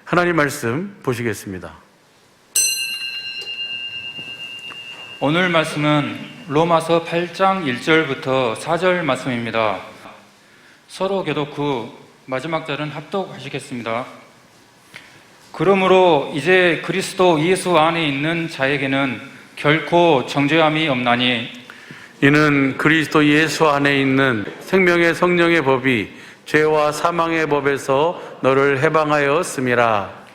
하나님 말씀 보시겠습니다. 오늘 말씀은 로마서 8장 1절부터 4절 말씀입니다. 서로 교독 후 마지막 절은 합독하시겠습니다. 그러므로 이제 그리스도 예수 안에 있는 자에게는 결코 정죄함이 없나니 이는 그리스도 예수 안에 있는 생명의 성령의 법이 죄와 사망의 법에서 너를 해방하였음이라.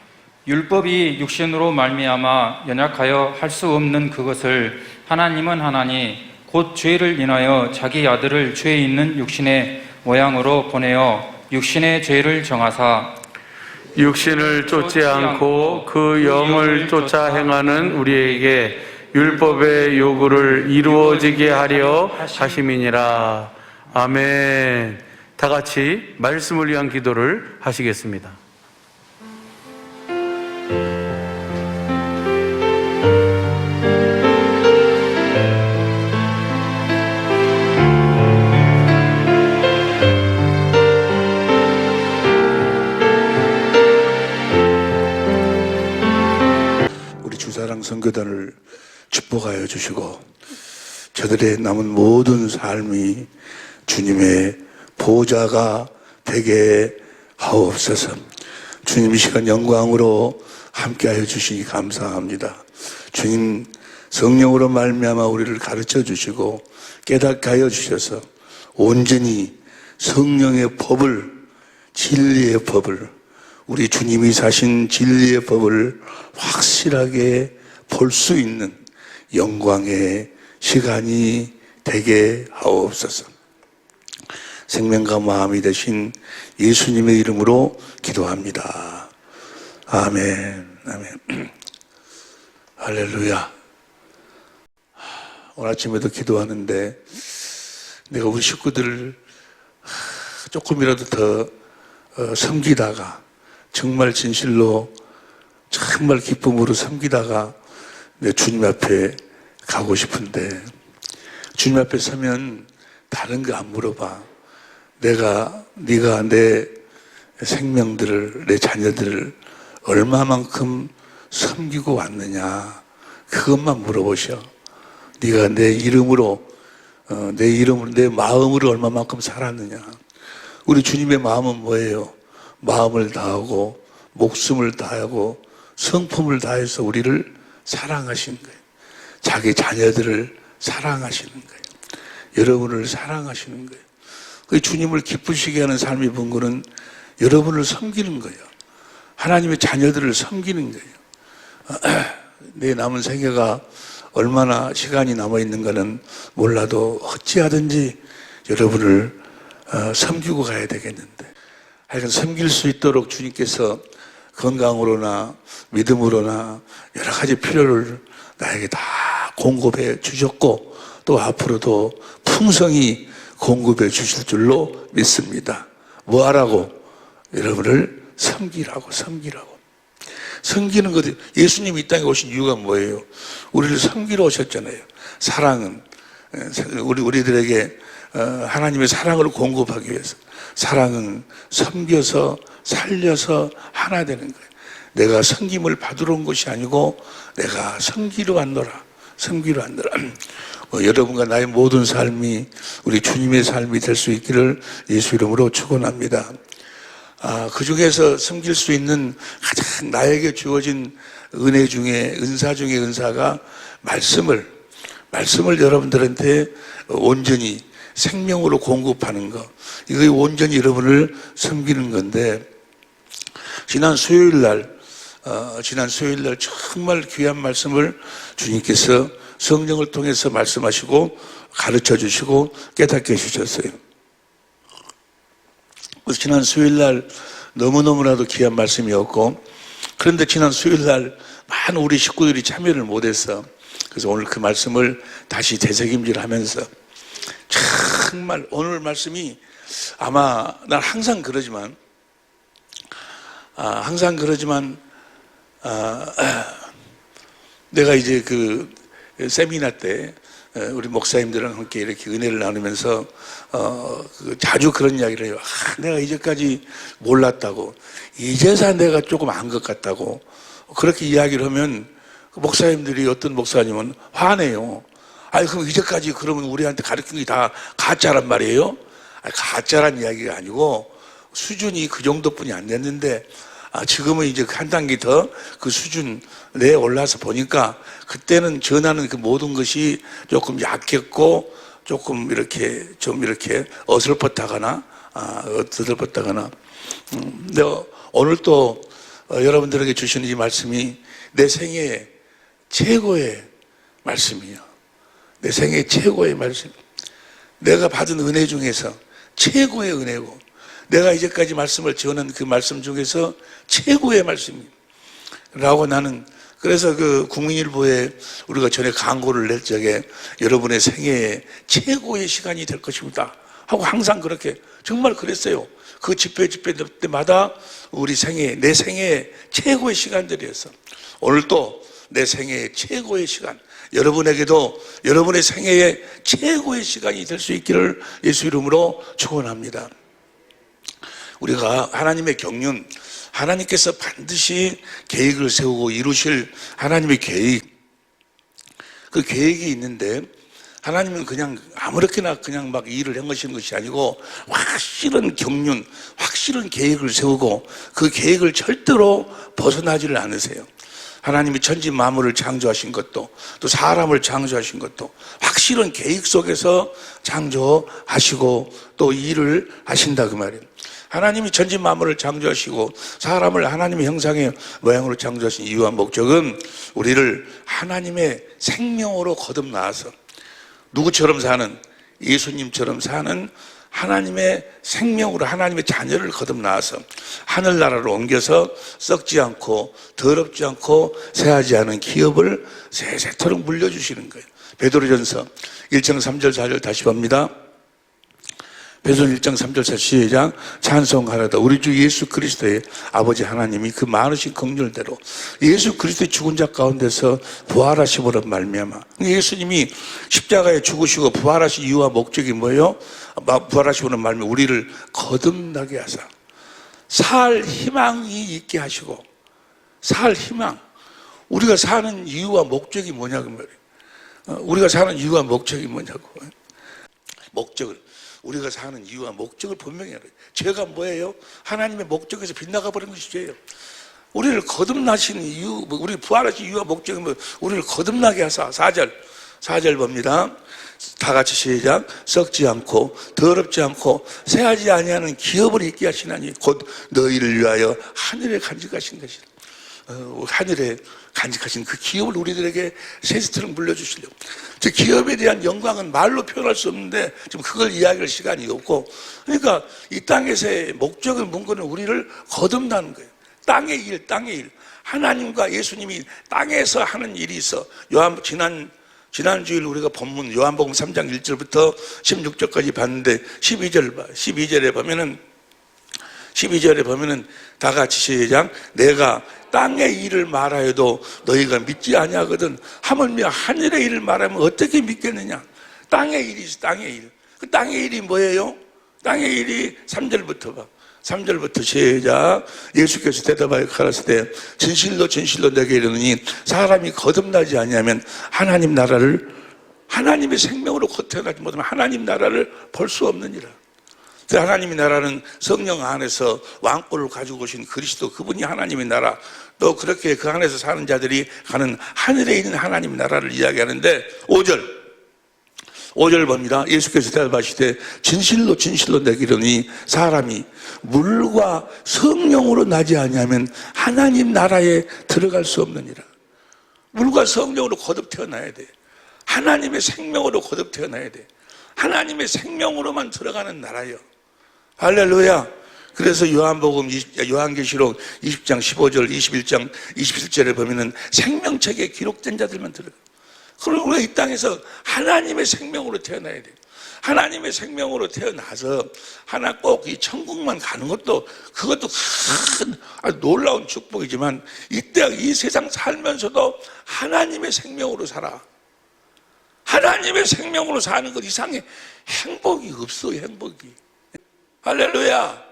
율법이 육신으로 말미암아 연약하여 할 수 없는 그것을 하나님은 하나니 곧 죄를 인하여 자기 아들을 죄 있는 육신의 모양으로 보내어 육신의 죄를 정하사 육신을 쫓지 않고 그 영을 쫓아 행하는 우리에게 율법의 요구를 이루어지게 하려 하심이니라. 아멘. 다 같이 말씀을 위한 기도를 하시겠습니다. 우리 주사랑 선교단을 축복하여 주시고 저들의 남은 모든 삶이 주님의 보좌가 되게 하옵소서. 주님 이 시간 영광으로 함께하여 주시니 감사합니다. 주님 성령으로 말미암아 우리를 가르쳐 주시고 깨닫게 하여 주셔서 온전히 성령의 법을, 진리의 법을, 우리 주님이 사신 진리의 법을 확실하게 볼 수 있는 영광의 시간이 되게 하옵소서. 생명과 마음이 되신 예수님의 이름으로 기도합니다. 아멘. 아멘. 할렐루야. 오늘 아침에도 기도하는데 내가 우리 식구들을 조금이라도 더 섬기다가 정말 진실로 정말 기쁨으로 섬기다가 내 주님 앞에 가고 싶은데 주님 앞에 서면 다른 거 안 물어봐. 네가 내 생명들을, 내 자녀들을 얼마만큼 섬기고 왔느냐 그것만 물어보셔. 네가 내 이름으로 내 마음으로 얼마만큼 살았느냐. 우리 주님의 마음은 뭐예요? 마음을 다하고 목숨을 다하고 성품을 다해서 우리를 사랑하신 거예요. 자기 자녀들을 사랑하시는 거예요. 여러분을 사랑하시는 거예요. 그 주님을 기쁘시게 하는 삶의 본거는 여러분을 섬기는 거예요. 하나님의 자녀들을 섬기는 거예요. 내 남은 생애가 얼마나 시간이 남아있는가는 몰라도 어찌하든지 여러분을 섬기고 가야 되겠는데 하여간 섬길 수 있도록 주님께서 건강으로나 믿음으로나 여러 가지 필요를 나에게 다 공급해 주셨고 또 앞으로도 풍성히 공급해 주실 줄로 믿습니다. 뭐 하라고? 여러분을 섬기라고. 섬기는 것, 예수님이 이 땅에 오신 이유가 뭐예요? 우리를 섬기러 오셨잖아요. 사랑은 우리들에게 하나님의 사랑을 공급하기 위해서, 사랑은 섬겨서 살려서 하나 되는 거예요. 내가 섬김을 받으러 온 것이 아니고 내가 섬기러 왔노라. 여러분과 나의 모든 삶이 우리 주님의 삶이 될 수 있기를 예수 이름으로 축원합니다. 그 중에서 섬길 수 있는 가장 나에게 주어진 은혜 중에, 은사 중에 은사가 말씀을 여러분들한테 온전히 생명으로 공급하는 것. 이거 온전히 여러분을 섬기는 건데, 지난 수요일 날 정말 귀한 말씀을 주님께서 성령을 통해서 말씀하시고 가르쳐 주시고 깨닫게 해주셨어요. 그래서 지난 수요일 날 너무너무나도 귀한 말씀이었고, 그런데 지난 수요일 날 많은 우리 식구들이 참여를 못했어. 그래서 오늘 그 말씀을 다시 되새김질 하면서 정말 오늘 말씀이 아마 난 항상 그러지만 내가 이제 그 세미나 때 우리 목사님들랑 함께 이렇게 은혜를 나누면서 자주 그런 이야기를 해요. 내가 이제까지 몰랐다고, 이제서 내가 조금 안 것 같다고 그렇게 이야기를 하면 그 목사님들이, 어떤 목사님은 화내요. 아니 그럼 이제까지 그러면 우리한테 가르친 게 다 가짜란 말이에요? 아니, 가짜란 이야기가 아니고 수준이 그 정도뿐이 안 됐는데 지금은 이제 한 단계 더 그 수준 내에 올라서 보니까 그때는 전하는 그 모든 것이 조금 약했고 조금 이렇게 좀 이렇게 어설펐다거나 근데 오늘 또 여러분들에게 주시는 이 말씀이 내 생애 최고의 말씀이에요. 내 생애 최고의 말씀. 내가 받은 은혜 중에서 최고의 은혜고, 내가 이제까지 말씀을 전한 그 말씀 중에서 최고의 말씀이에요. 라고 나는, 그래서 그 국민일보에 우리가 전에 광고를 낼 적에 여러분의 생애의 최고의 시간이 될 것입니다 하고 항상 그렇게 정말 그랬어요. 그 집회 때마다 우리 생애, 내 생애의 최고의 시간들이었어. 오늘 또 내 생애의 최고의 시간, 여러분에게도 여러분의 생애의 최고의 시간이 될 수 있기를 예수 이름으로 축원합니다. 우리가 하나님의 경륜, 하나님께서 반드시 계획을 세우고 이루실 하나님의 계획, 그 계획이 있는데 하나님은 그냥 아무렇게나 그냥 막 일을 행하시는 것이 아니고 확실한 경륜, 확실한 계획을 세우고 그 계획을 절대로 벗어나지를 않으세요. 하나님이 천지 만물을 창조하신 것도, 또 사람을 창조하신 것도 확실한 계획 속에서 창조하시고 또 일을 하신다 그 말이에요. 하나님이 천지 만물을 창조하시고 사람을 하나님의 형상의 모양으로 창조하신 이유와 목적은 우리를 하나님의 생명으로 거듭나와서 누구처럼 사는, 예수님처럼 사는 하나님의 생명으로 하나님의 자녀를 거듭나와서 하늘나라로 옮겨서 썩지 않고 더럽지 않고 새하지 않은 기업을 세세토록 물려주시는 거예요. 베드로전서 1장 3절 4절 다시 봅니다. 베드로 1장 3절 4절 시작. 찬송하라다 우리 주 예수 그리스도의 아버지 하나님이 그 많으신 긍휼대로 예수 그리스도의 죽은 자 가운데서 부활하심으로 말미암아, 예수님이 십자가에 죽으시고 부활하신 이유와 목적이 뭐예요? 부활하심으로 말미암아 우리를 거듭나게 하사 살 희망이 있게 하시고, 살 희망, 우리가 사는 이유와 목적이 뭐냐고 말이에요. 우리가 사는 이유와 목적이 뭐냐고. 목적을, 우리가 사는 이유와 목적을 분명히 알아요. 죄가 뭐예요? 하나님의 목적에서 빗나가 버린 것이 죄예요. 우리를 거듭나시는 이유, 우리 부활하신 이유와 목적은 뭐, 우리를 거듭나게 하사. 4절 봅니다. 다 같이 시작. 썩지 않고 더럽지 않고 새하지 아니하는 기업을 있게 하시나니 곧 너희를 위하여 하늘에 간직하신 것이다. 하늘에 간직하신 그 기업을 우리들에게 세세토록 물려주시려고. 저 기업에 대한 영광은 말로 표현할 수 없는데 지금 그걸 이야기할 시간이 없고, 그러니까 이 땅에서의 목적은 뭔가는 우리를 거듭나는 거예요. 땅의 일. 하나님과 예수님이 땅에서 하는 일이 있어. 지난주일 우리가 본문 요한복음 3장 1절부터 16절까지 봤는데 12절에 보면은 다 같이 시작. 내가 땅의 일을 말하여도 너희가 믿지 아니하거든 하물며 하늘의 일을 말하면 어떻게 믿겠느냐. 땅의 일이 있어. 땅의 일. 그 땅의 일이 뭐예요? 땅의 일이 3절부터 봐. 3절부터 시작. 예수께서 대답하여 가라사대 진실로 내게 이르노니 사람이 거듭나지 아니하면 하나님 나라를, 하나님의 생명으로 태어나지 못하면 하나님 나라를 볼 수 없느니라. 하나님의 나라는 성령 안에서 왕권을 가지고 오신 그리스도, 그분이 하나님의 나라, 또 그렇게 그 안에서 사는 자들이 가는 하늘에 있는 하나님의 나라를 이야기하는데 5절 봅니다. 예수께서 대답하시되 진실로 내게 이르노니 사람이 물과 성령으로 나지 아니하면 하나님 나라에 들어갈 수 없느니라. 물과 성령으로 거듭 태어나야 돼. 하나님의 생명으로 거듭 태어나야 돼. 하나님의 생명으로만 들어가는 나라예요. 할렐루야. 그래서 요한계시록 20장 15절 21장 27절에 보면은 생명책에 기록된 자들만 들어가. 그럼 우리가 이 땅에서 하나님의 생명으로 태어나야 돼요. 하나님의 생명으로 태어나서 하나 꼭 이 천국만 가는 것도, 그것도 큰 아주 놀라운 축복이지만 이때 이 세상 살면서도 하나님의 생명으로 살아. 하나님의 생명으로 사는 것 이상의 행복이 없어요. 행복이. 할렐루야.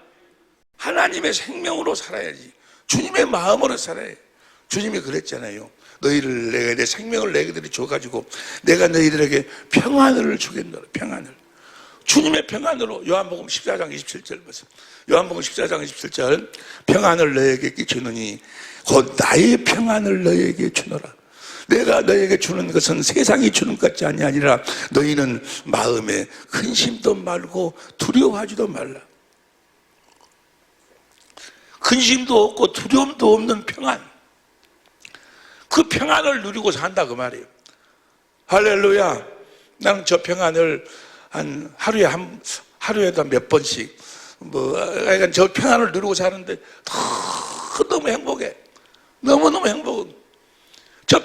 하나님의 생명으로 살아야지. 주님의 마음으로 살아야 해. 주님이 그랬잖아요. 너희를 내가 내 생명을 너희들이 줘가지고 내가 너희들에게 평안을 주겠노라. 평안을. 주님의 평안으로. 요한복음 14장 27절 보세요. 요한복음 14장 27절 평안을 너희에게 끼치느니 곧 나의 평안을 너희에게 주노라. 내가 너희에게 주는 것은 세상이 주는 것 같지 아니라 너희는 마음에 근심도 말고 두려워하지도 말라. 근심도 없고 두려움도 없는 평안. 그 평안을 누리고 산다 그 말이에요. 할렐루야. 나는 저 평안을 한 하루에도 몇 번씩 그러니까 저 평안을 누리고 사는데 너무 행복해. 너무너무 행복해. 저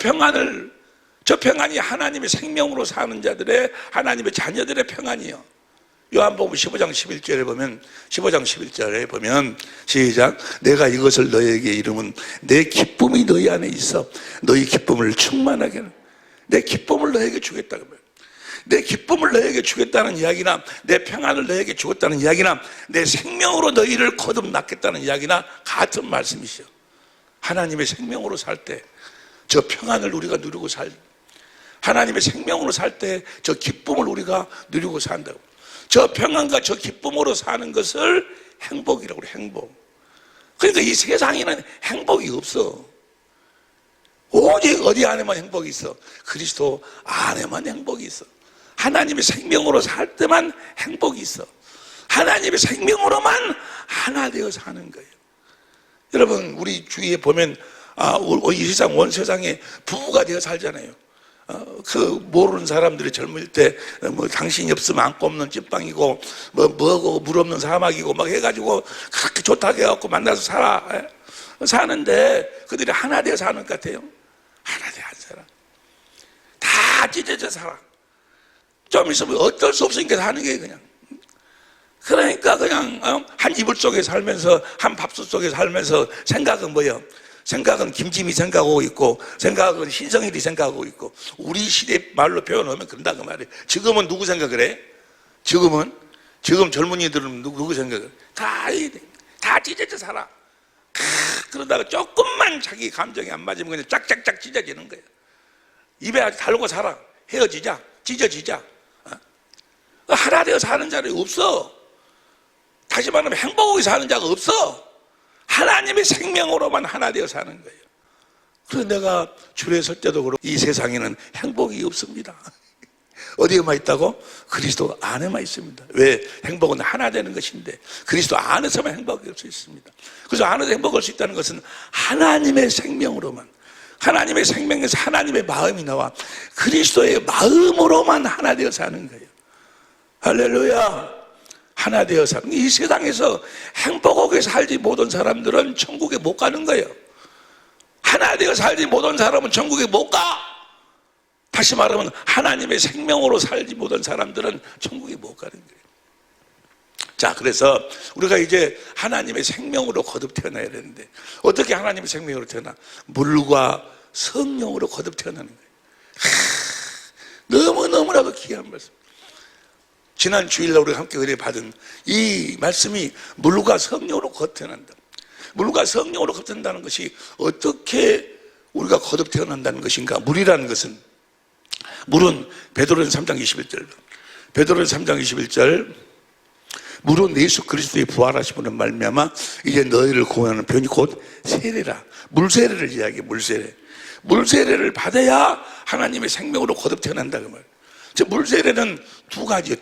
평안이 하나님의 생명으로 사는 자들의, 하나님의 자녀들의 평안이요. 요한복음 15장 11절에 보면 시작. 내가 이것을 너희에게 이름은 내 기쁨이 너희 안에 있어 너희 기쁨을 충만하게 하는, 내 기쁨을 너희에게 주겠다. 내 기쁨을 너희에게 주겠다는 이야기나 내 평안을 너희에게 주겠다는 이야기나 내 생명으로 너희를 거듭났겠다는 이야기나 같은 말씀이시죠. 하나님의 생명으로 살 때 저 평안을 우리가 누리고 하나님의 생명으로 살 때 저 기쁨을 우리가 누리고 산다고. 저 평안과 저 기쁨으로 사는 것을 행복이라고 그래. 행복. 그러니까 이 세상에는 행복이 없어. 오직 어디 안에만 행복이 있어? 그리스도 안에만 행복이 있어. 하나님의 생명으로 살 때만 행복이 있어. 하나님의 생명으로만 하나 되어 사는 거예요. 여러분 우리 주위에 보면 이 세상 온 세상에 부부가 되어 살잖아요. 그 모르는 사람들이 젊을 때 당신이 없으면 안고 없는 찐빵이고 뭐고 물 없는 사막이고 막 해가지고 그렇게 좋다고 해갖고 만나서 사는데 그들이 하나 되어 사는 것 같아요. 하나 되어 안 살아. 다 찢어져 살아. 좀 있으면 어쩔 수 없으니까 사는 게 그냥. 그러니까 그냥 한 이불 속에 살면서 한 밥솥 속에 살면서 생각은 뭐예요? 생각은 김지미 생각하고 있고 생각은 신성일이 생각하고 있고 우리 시대 말로 표현하면 그런다 그 말이에요. 지금은 누구 생각을 해? 지금 젊은이들은 누구 생각을 해? 다 찢어져 살아. 그러다가 조금만 자기 감정이 안 맞으면 그냥 짝짝짝 찢어지는 거예요. 입에 아주 달고 살아. 헤어지자. 찢어지자. 하나 되어 사는 자는 없어. 다시 말하면 행복하게 사는 자가 없어. 하나님의 생명으로만 하나 되어 사는 거예요. 그래서 내가 줄에 설 때도 그렇고 이 세상에는 행복이 없습니다. 어디에만 있다고? 그리스도 안에만 있습니다. 왜? 행복은 하나 되는 것인데 그리스도 안에서만 행복할 수 있습니다. 그래서 안에서 행복할 수 있다는 것은 하나님의 생명으로만, 하나님의 생명에서 하나님의 마음이 나와 그리스도의 마음으로만 하나 되어 사는 거예요. 할렐루야. 하나 되어 사는. 이 세상에서 행복하게 살지 못한 사람들은 천국에 못 가는 거예요. 하나 되어 살지 못한 사람은 천국에 못 가. 다시 말하면 하나님의 생명으로 살지 못한 사람들은 천국에 못 가는 거예요. 자, 그래서 우리가 이제 하나님의 생명으로 거듭 태어나야 되는데 어떻게 하나님의 생명으로 태어나? 물과 성령으로 거듭 태어나는 거예요. 너무너무나도 귀한 말씀. 지난 주일날 우리가 함께 은혜 받은 이 말씀이 물과 성령으로 거듭 태어난다. 물과 성령으로 거듭 태어난다는 것이 어떻게 우리가 거듭 태어난다는 것인가? 물이라는 것은, 물은 베드로전서 3장 21절, 베드로전서 3장 21절, 물은 예수 그리스도의 부활하심으로 말미암아 이제 너희를 구원하는 변이 곧 세례라. 물세례를 이야기해. 물세례를 받아야 하나님의 생명으로 거듭 태어난다 그 말. 물세례는 두 가지예요.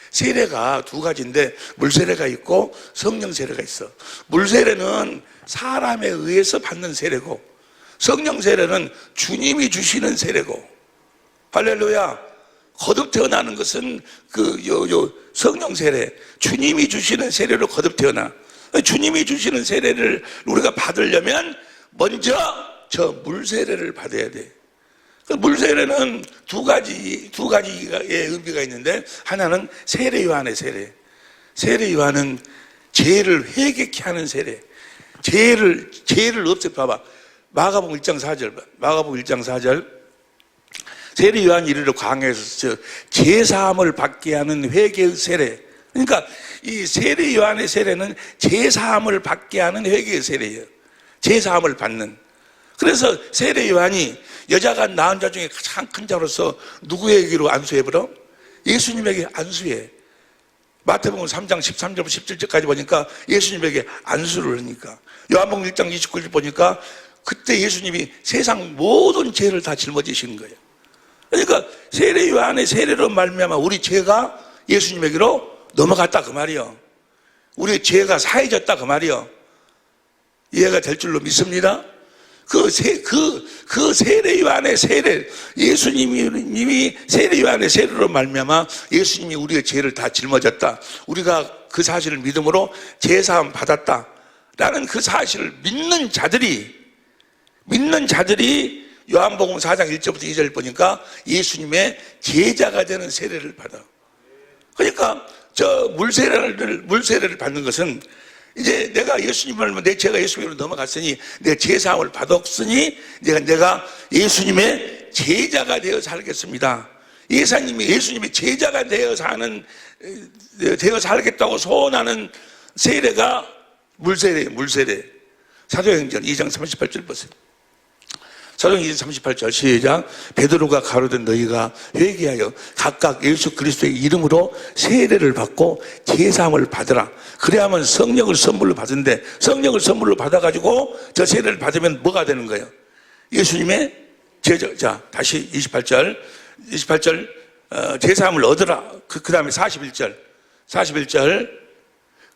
세례가 두 가지인데 물세례가 있고 성령 세례가 있어. 물세례는 사람에 의해서 받는 세례고 성령 세례는 주님이 주시는 세례고. 할렐루야. 거듭 태어나는 것은 성령 세례, 주님이 주시는 세례로 거듭 태어나. 주님이 주시는 세례를 우리가 받으려면 먼저 저 물세례를 받아야 돼. 물세례는 두 가지의 의미가 있는데 하나는 세례 요한의 세례. 세례 요한은 죄를 회개케 하는 세례. 죄를 없애. 봐봐. 마가복음 1장 4절 봐. 마가복음 1장 4절. 세례 요한이 이르러 광야에서 제사함을 받게 하는 회개의 세례. 그러니까 이 세례 요한의 세례는 제사함을 받게 하는 회개의 세례예요. 제사함을 받는. 그래서 세례 요한이 여자가 낳은 자 중에 가장 큰 자로서 누구에게로 안수해버려? 예수님에게 안수해. 마태복음 3장 13절부터 17절까지 보니까 예수님에게 안수를 하니까, 요한복음 1장 29절 보니까 그때 예수님이 세상 모든 죄를 다 짊어지시는 거예요. 그러니까 세례 요한의 세례로 말미암아 우리 죄가 예수님에게로 넘어갔다 그 말이요. 우리의 죄가 사해졌다 그 말이요. 이해가 될 줄로 믿습니다. 그 세례 요한의 세례, 예수님이 세례 요한의 세례로 말미암아 예수님이 우리의 죄를 다 짊어졌다. 우리가 그 사실을 믿음으로 제사함 받았다라는 그 사실을 믿는 자들이 요한복음 4장 1절부터 2절 보니까 예수님의 제자가 되는 세례를 받아. 그러니까 저 물세례를 받는 것은 이제 내가 예수님을, 내 죄가 예수님으로 넘어갔으니 내 제사함을 받았으니 내가 예수님의 제자가 되어 살겠습니다. 예수님의 제자가 되어 살겠다고 소원하는 세례가 물세례. 사도행전 2장 38절 보세요. 사도행전 38절 시작. 베드로가 가로된 너희가 회개하여 각각 예수 그리스도의 이름으로 세례를 받고 제사함을 받으라. 그래야만 성령을 선물로 받은데, 성령을 선물로 받아가지고 저 세례를 받으면 뭐가 되는 거예요? 예수님의 제자. 자, 다시 28절 제사함을 얻으라. 그 다음에 41절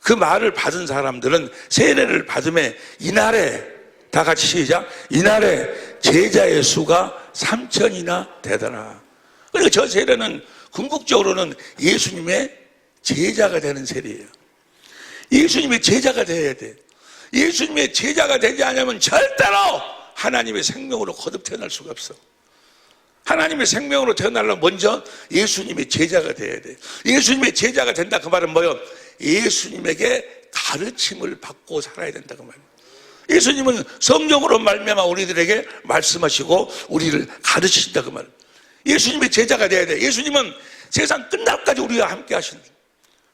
그 말을 받은 사람들은 세례를 받음에 이날에, 다 같이 시작. 이날에 제자의 수가 3,000이나 되더라. 그러니까 저 세례는 궁극적으로는 예수님의 제자가 되는 세례예요. 예수님의 제자가 되어야 돼. 예수님의 제자가 되지 않으면 절대로 하나님의 생명으로 거듭 태어날 수가 없어. 하나님의 생명으로 태어나려면 먼저 예수님의 제자가 되어야 돼. 예수님의 제자가 된다 그 말은 뭐예요? 예수님에게 가르침을 받고 살아야 된다 그 말이에요. 예수님은 성령으로 말미암아 우리들에게 말씀하시고 우리를 가르치신다 그 말이에요. 예수님의 제자가 돼야 돼. 예수님은 세상 끝날까지 우리와 함께 하신다.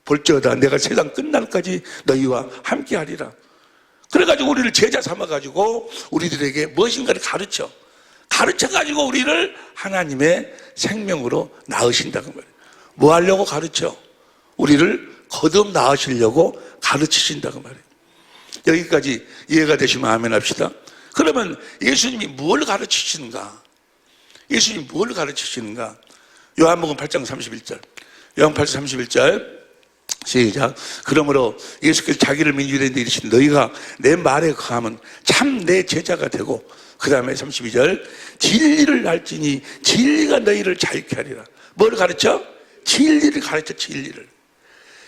볼지어다 내가 세상 끝날까지 너희와 함께 하리라. 그래가지고 우리를 제자 삼아가지고 우리들에게 무엇인가를 가르쳐가지고 우리를 하나님의 생명으로 낳으신다 그 말이에요. 뭐 하려고 가르쳐? 우리를 거듭 낳으시려고 가르치신다 그 말이에요. 여기까지 이해가 되시면 아멘 합시다. 그러면 예수님이 뭘 가르치시는가? 요한복음 8장 31절 시작. 그러므로 예수께서 자기를 민주된 데 이르신 너희가 내 말에 거하면 참 내 제자가 되고, 그 다음에 32절 진리를 알지니 진리가 너희를 자유케 하리라. 뭘 가르쳐? 진리를 가르쳐.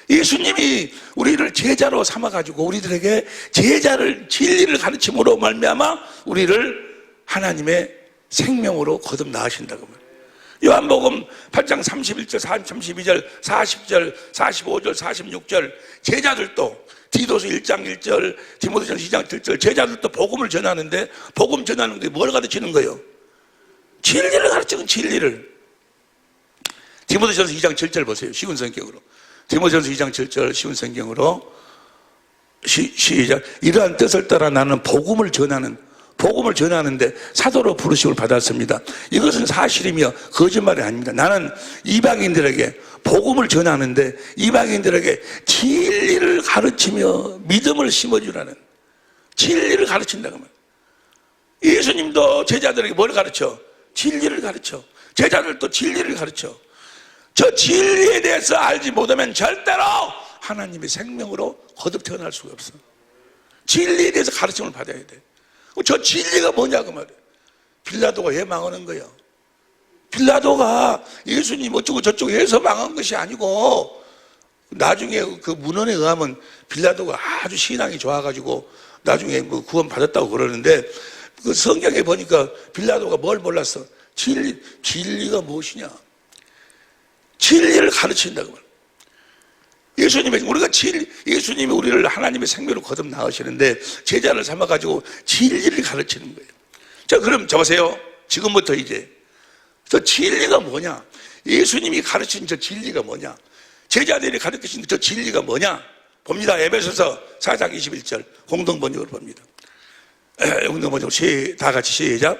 예수님이 우리를 제자로 삼아가지고 우리들에게 진리를 가르침으로 말미암아 우리를 하나님의 생명으로 거듭 낳으신다고 말이에요. 요한복음 8장 31절, 32절, 40절, 45절, 46절 제자들도 디도서 1장 1절, 디모데전서 2장 7절 제자들도 복음을 전하는데, 복음 전하는 게 뭘 가르치는 거예요? 진리를 가르치는 진리를. 디모데전서 2장 7절 보세요. 쉬운 성경으로. 디모데전서 2장 7절 쉬운 성경으로 시작. 이러한 뜻을 따라 나는 복음을 전하는데 사도로 부르심을 받았습니다. 이것은 사실이며 거짓말이 아닙니다. 나는 이방인들에게 복음을 전하는데 이방인들에게 진리를 가르치며 믿음을 심어주라는, 진리를 가르친다고 말이에요. 예수님도 제자들에게 뭘 가르쳐? 진리를 가르쳐. 제자들도 진리를 가르쳐. 저 진리에 대해서 알지 못하면 절대로 하나님의 생명으로 거듭 태어날 수가 없어. 진리에 대해서 가르침을 받아야 돼. 저 진리가 뭐냐고 말이에요. 빌라도가 왜 망하는 거예요? 빌라도가 예수님 어쩌고 저쩌고 해서 망한 것이 아니고, 나중에 그 문헌에 의하면 빌라도가 아주 신앙이 좋아가지고 나중에 뭐 구원 받았다고 그러는데, 그 성경에 보니까 빌라도가 뭘 몰랐어? 진리가 무엇이냐? 진리를 가르친다고 말이에요. 예수님이 우리를 하나님의 생명으로 거듭 낳으시는데 제자를 삼아가지고 진리를 가르치는 거예요. 자, 그럼 보세요. 지금부터 이제 저 진리가 뭐냐? 예수님이 가르친 저 진리가 뭐냐? 제자들이 가르치신 저 진리가 뭐냐? 봅니다. 에베소서 4장 21절 공동번역으로 봅니다. 공동번역 다 같이 시작.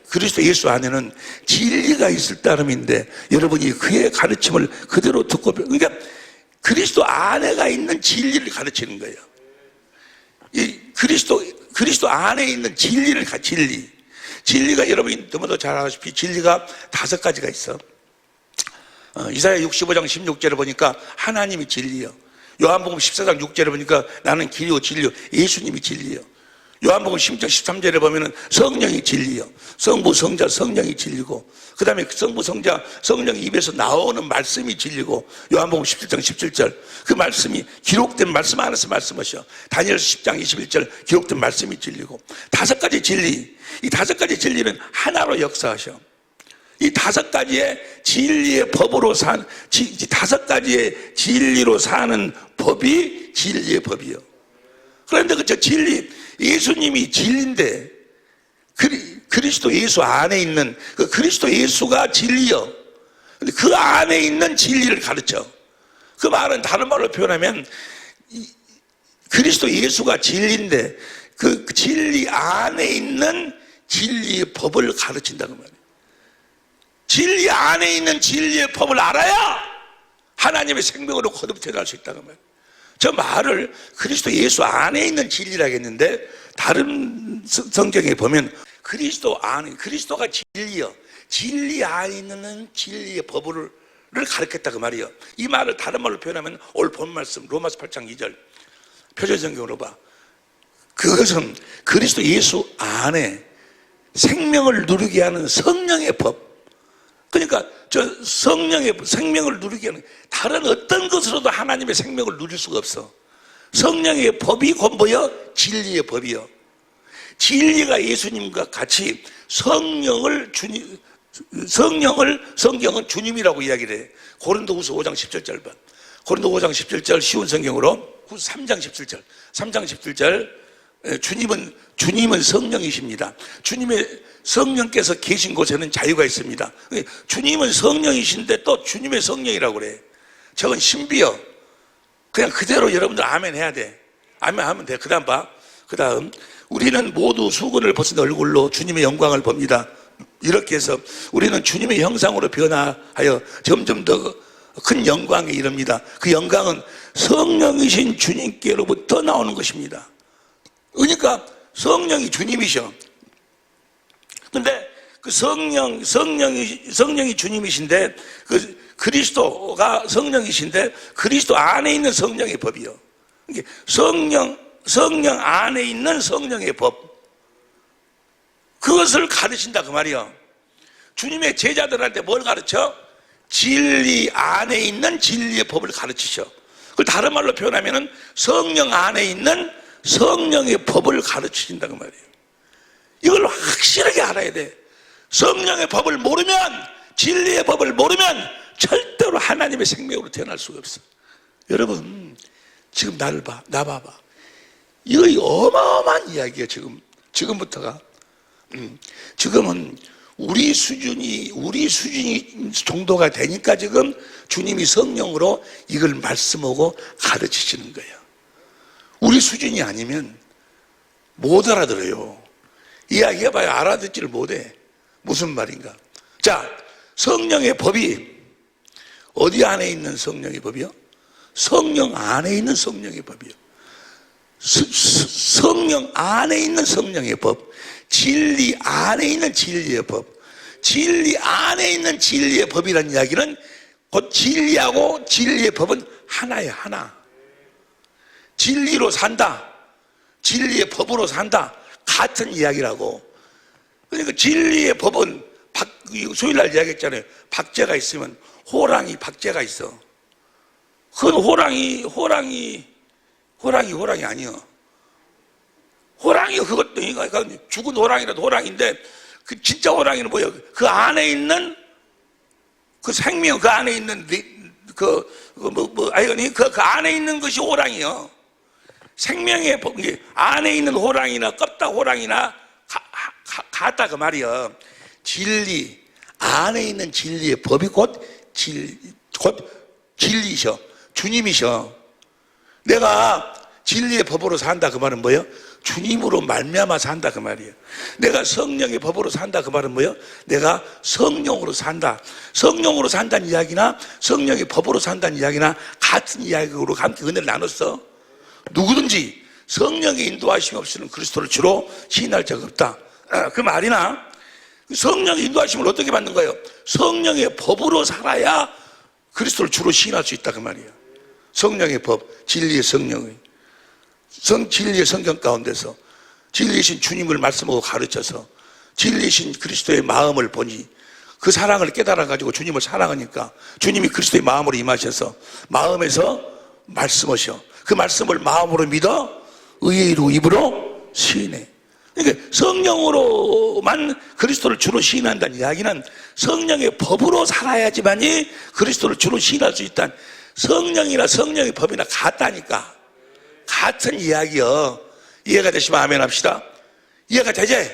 그리스도 예수 안에는 진리가 있을 따름인데 여러분이 그의 가르침을 그대로 듣고, 그러니까 그리스도 안에가 있는 진리를 가르치는 거예요. 이 그리스도 안에 있는 진리가 여러분이 너무도 잘 아시다시피 진리가 5가지가 있어. 이사야 65장 16절에 보니까 하나님이 진리요. 요한복음 14장 6절에 보니까 나는 길이요 진리요, 예수님이 진리요. 요한복음 10장 13절에 보면은 성령이 진리요. 성부, 성자, 성령이 진리고, 그 다음에 성부, 성자, 성령 입에서 나오는 말씀이 진리고, 요한복음 17장 17절 그 말씀이 기록된 말씀 안에서 말씀하셔. 다니엘서 10장 21절 기록된 말씀이 진리고, 5가지 진리, 이 5가지 진리는 하나로 역사하셔. 이 5가지의 진리의 법으로 5가지의 진리로 사는 법이 진리의 법이요. 그런데 그 진리, 예수님이 진리인데 그리스도 예수 안에 있는 그 그리스도 예수가 진리요. 근데 그 안에 있는 진리를 가르쳐. 그 말은 다른 말로 표현하면 그리스도 예수가 진리인데 그 진리 안에 있는 진리의 법을 가르친다는 말이에요. 진리 안에 있는 진리의 법을 알아야 하나님의 생명으로 거듭 태어날 수 있다는 말이에요. 저 말을 그리스도 예수 안에 있는 진리라고 했는데, 다른 성경에 보면 그리스도가 진리요, 진리 안에 있는 진리의 법을 가르쳤다 그 말이에요. 이 말을 다른 말로 표현하면 오늘 본 말씀 로마서 8장 2절 표준성경으로 봐. 그것은 그리스도 예수 안에 생명을 누리게 하는 성령의 법. 그러니까 저 성령의 생명을 누리게 하는, 다른 어떤 것으로도 하나님의 생명을 누릴 수가 없어. 성령의 법이 곧 뭐여? 진리의 법이요. 진리가 예수님과 같이 성령은 주님이라고 이야기를 해. 고린도후서 5장 17절 봐. 고린도 5장 17절 쉬운 성경으로 3장 17절 주님은 성령이십니다. 주님의 성령께서 계신 곳에는 자유가 있습니다. 주님은 성령이신데 또 주님의 성령이라고 그래. 저건 신비요. 그냥 그대로 여러분들 아멘 해야 돼. 아멘 하면 돼. 그 다음 봐. 그 다음, 우리는 모두 수건을 벗은 얼굴로 주님의 영광을 봅니다. 이렇게 해서 우리는 주님의 형상으로 변화하여 점점 더 큰 영광에 이릅니다. 그 영광은 성령이신 주님께로부터 나오는 것입니다. 그러니까 성령이 주님이셔. 근데 그 성령이 주님이신데 그리스도가 성령이신데 그리스도 안에 있는 성령의 법이요. 성령 안에 있는 성령의 법, 그것을 가르친다 그 말이요. 주님의 제자들한테 뭘 가르쳐? 진리 안에 있는 진리의 법을 가르치셔. 그걸 다른 말로 표현하면은 성령 안에 있는 성령의 법을 가르치신다 그 말이에요. 이걸 확실하게 알아야 돼. 성령의 법을 모르면, 진리의 법을 모르면 절대로 하나님의 생명으로 태어날 수가 없어. 여러분 지금 나를 봐, 나 봐봐. 이거 어마어마한 이야기야. 지금부터가 지금은 우리 수준이 정도가 되니까 지금 주님이 성령으로 이걸 말씀하고 가르치시는 거예요. 우리 수준이 아니면 못 알아들어요. 이야기해봐야 알아듣지를 못해. 무슨 말인가? 자, 성령의 법이 어디 안에 있는 성령의 법이요? 성령 안에 있는 성령의 법이요. 성령 안에 있는 성령의 법, 진리 안에 있는 진리의 법. 진리 안에 있는 진리의 법이라는 이야기는 곧 진리하고 진리의 법은 하나예요. 하나. 진리로 산다, 진리의 법으로 산다, 같은 이야기라고. 그러니까 진리의 법은 수요일날 이야기했잖아요. 박제가 있으면 호랑이 박제가 있어. 그건 호랑이 아니요. 호랑이 그것도 죽은 호랑이라도 호랑인데 그 진짜 호랑이는 뭐예요? 그 안에 있는 그 생명, 그 안에 있는 그 안에 있는 것이 호랑이요. 생명의 안에 있는 호랑이나 껍다 호랑이나 같다 그 말이요. 진리 안에 있는 진리의 법이 곧 진리셔. 주님이셔. 내가 진리의 법으로 산다 그 말은 뭐예요? 주님으로 말미암아 산다 그 말이에요. 내가 성령의 법으로 산다 그 말은 뭐예요? 내가 성령으로 산다. 성령으로 산다는 이야기나 성령의 법으로 산다는 이야기나 같은 이야기로 함께 은혜를 나눴어. 누구든지 성령의 인도하심 없이는 그리스도를 주로 시인할 자가 없다. 그 말이나 성령의 인도하심을 어떻게 받는 거예요? 성령의 법으로 살아야 그리스도를 주로 시인할 수 있다 그 말이에요. 성령의 법, 진리의 성령의 진리의 성경 가운데서 진리이신 주님을 말씀하고 가르쳐서 진리이신 그리스도의 마음을 보니 그 사랑을 깨달아가지고 주님을 사랑하니까 주님이 그리스도의 마음으로 임하셔서 마음에서 말씀하셔. 그 말씀을 마음으로 믿어 의의 입으로 시인해. 그러니까 성령으로만 그리스도를 주로 시인한다는 이야기는 성령의 법으로 살아야지만이 그리스도를 주로 시인할 수 있다는, 성령이나 성령의 법이나 같다니까. 같은 이야기요. 이해가 되시면 아멘 합시다. 이해가 되지?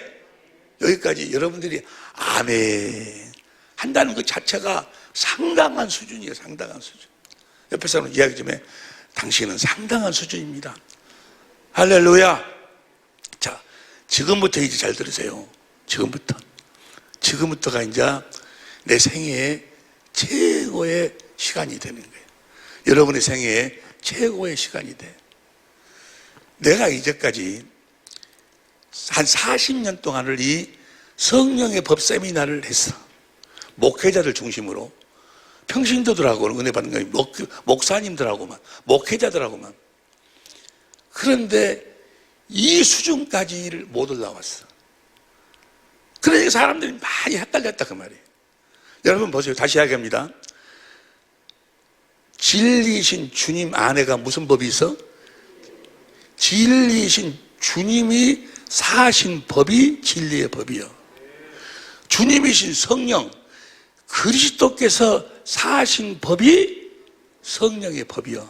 여기까지 여러분들이 아멘 한다는 그 자체가 상당한 수준이에요. 상당한 수준. 옆에 사람 이야기 좀 해. 당신은 상당한 수준입니다. 할렐루야. 자, 지금부터 이제 잘 들으세요. 지금부터가 이제 내 생애의 최고의 시간이 되는 거예요. 여러분의 생애의 최고의 시간이 돼. 내가 이제까지 한 40년 동안을 이 성령의 법 세미나를 했어. 목회자들 중심으로. 평신도들하고는 은혜 받는 거예요. 목사님들하고만, 목회자들하고만. 그런데 이 수준까지를 못 올라왔어. 그러니까 사람들이 많이 헷갈렸다 그 말이에요. 여러분 보세요. 다시 이야기합니다. 진리이신 주님 안에가 무슨 법이 있어? 진리이신 주님이 사신 법이 진리의 법이요. 주님이신 성령, 그리스도께서 사신 법이 성령의 법이요.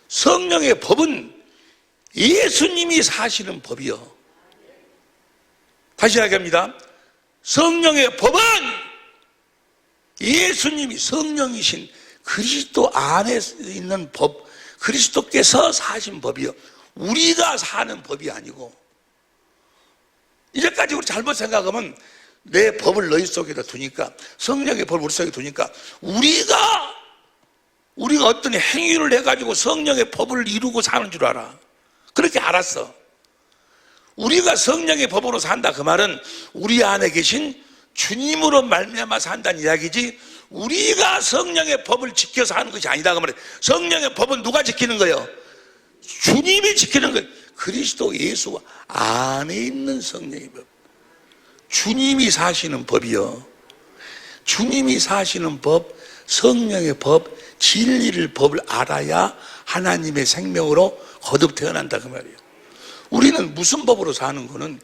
성령의 법은 예수님이 사시는 법이요. 다시 이야기합니다. 성령의 법은 예수님이 성령이신 그리스도 안에 있는 법, 그리스도께서 사신 법이요. 우리가 사는 법이 아니고. 이제까지 우리 잘못 생각하면 내 법을 너희 속에다 두니까, 성령의 법을 우리 속에 두니까 우리가 어떤 행위를 해가지고 성령의 법을 이루고 사는 줄 알아. 그렇게 알았어. 우리가 성령의 법으로 산다 그 말은 우리 안에 계신 주님으로 말미암아 산다는 이야기지, 우리가 성령의 법을 지켜서 하는 것이 아니다 그 말이에요. 성령의 법은 누가 지키는 거예요? 주님이 지키는 거예요. 그리스도 예수 안에 있는 성령의 법, 주님이 사시는 법이요. 주님이 사시는 법, 성령의 법, 진리를 법을 알아야 하나님의 생명으로 거듭 태어난다 그 말이에요. 우리는 무슨 법으로 사는 거는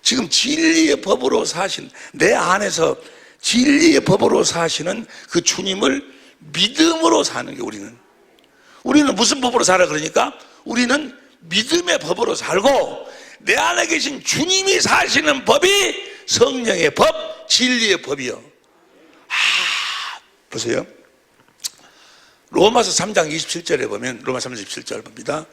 지금 진리의 법으로 사신, 내 안에서 진리의 법으로 사시는 그 주님을 믿음으로 사는 게 우리는 무슨 법으로 살아 그러니까 우리는 믿음의 법으로 살고 내 안에 계신 주님이 사시는 법이 성령의 법, 진리의 법이요. 보세요. 로마서 3장 27절에 보면, 로마서 3장 27절 봅니다.